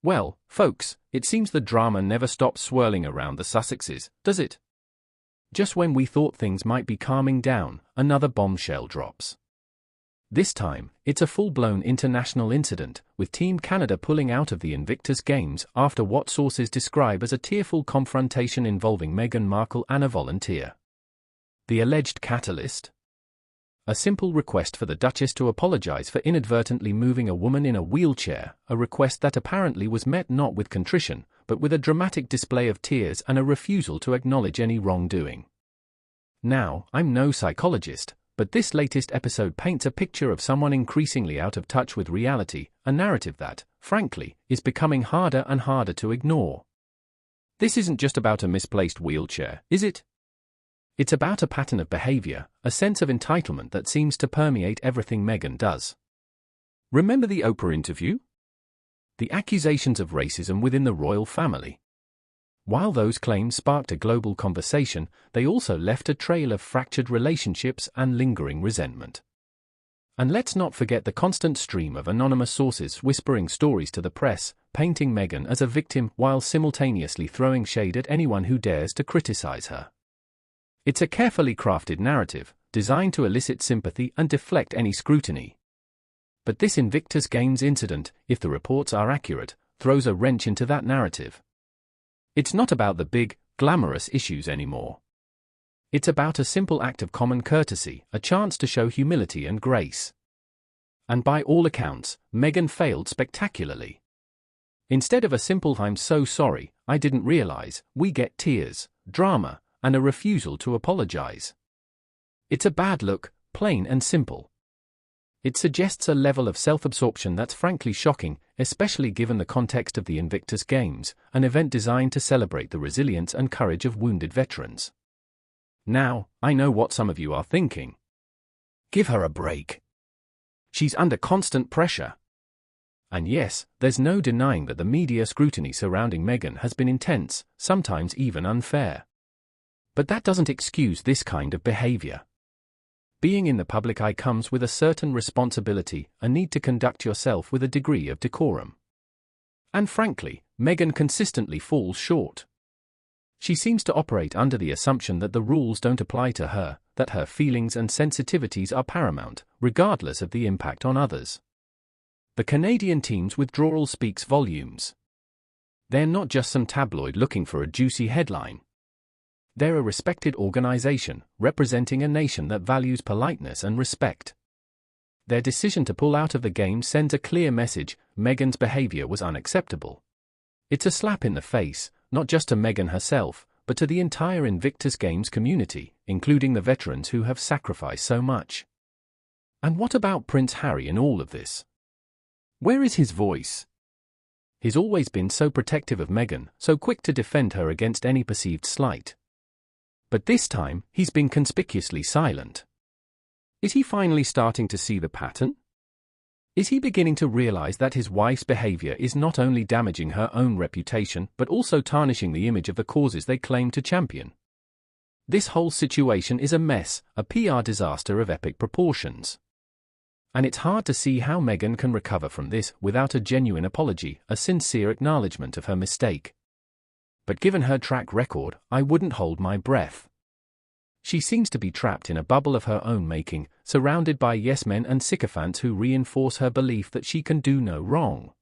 Well, folks, it seems the drama never stops swirling around the Sussexes, does it? Just when we thought things might be calming down, another bombshell drops. This time, it's a full-blown international incident, with Team Canada pulling out of the Invictus Games after what sources describe as a tearful confrontation involving Meghan Markle and a volunteer. The alleged catalyst? A simple request for the Duchess to apologize for inadvertently moving a woman in a wheelchair, a request that apparently was met not with contrition, but with a dramatic display of tears and a refusal to acknowledge any wrongdoing. Now, I'm no psychologist, but this latest episode paints a picture of someone increasingly out of touch with reality, a narrative that, frankly, is becoming harder and harder to ignore. This isn't just about a misplaced wheelchair, is it? It's about a pattern of behavior, a sense of entitlement that seems to permeate everything Meghan does. Remember the Oprah interview? The accusations of racism within the royal family. While those claims sparked a global conversation, they also left a trail of fractured relationships and lingering resentment. And let's not forget the constant stream of anonymous sources whispering stories to the press, painting Meghan as a victim while simultaneously throwing shade at anyone who dares to criticize her. It's a carefully crafted narrative, designed to elicit sympathy and deflect any scrutiny. But this Invictus Games incident, if the reports are accurate, throws a wrench into that narrative. It's not about the big, glamorous issues anymore. It's about a simple act of common courtesy, a chance to show humility and grace. And by all accounts, Meghan failed spectacularly. Instead of a simple "I'm so sorry, I didn't realize," we get tears, drama, and a refusal to apologize. It's a bad look, plain and simple. It suggests a level of self-absorption that's frankly shocking, especially given the context of the Invictus Games, an event designed to celebrate the resilience and courage of wounded veterans. Now, I know what some of you are thinking. Give her a break. She's under constant pressure. And yes, there's no denying that the media scrutiny surrounding Meghan has been intense, sometimes even unfair. But that doesn't excuse this kind of behavior. Being in the public eye comes with a certain responsibility, a need to conduct yourself with a degree of decorum. And frankly, Meghan consistently falls short. She seems to operate under the assumption that the rules don't apply to her, that her feelings and sensitivities are paramount, regardless of the impact on others. The Canadian team's withdrawal speaks volumes. They're not just some tabloid looking for a juicy headline. They're a respected organization, representing a nation that values politeness and respect. Their decision to pull out of the game sends a clear message: Meghan's behavior was unacceptable. It's a slap in the face, not just to Meghan herself, but to the entire Invictus Games community, including the veterans who have sacrificed so much. And what about Prince Harry in all of this? Where is his voice? He's always been so protective of Meghan, so quick to defend her against any perceived slight. But this time, he's been conspicuously silent. Is he finally starting to see the pattern? Is he beginning to realize that his wife's behavior is not only damaging her own reputation but also tarnishing the image of the causes they claim to champion? This whole situation is a mess, a PR disaster of epic proportions. And it's hard to see how Meghan can recover from this without a genuine apology, a sincere acknowledgement of her mistake. But given her track record, I wouldn't hold my breath. She seems to be trapped in a bubble of her own making, surrounded by yes-men and sycophants who reinforce her belief that she can do no wrong.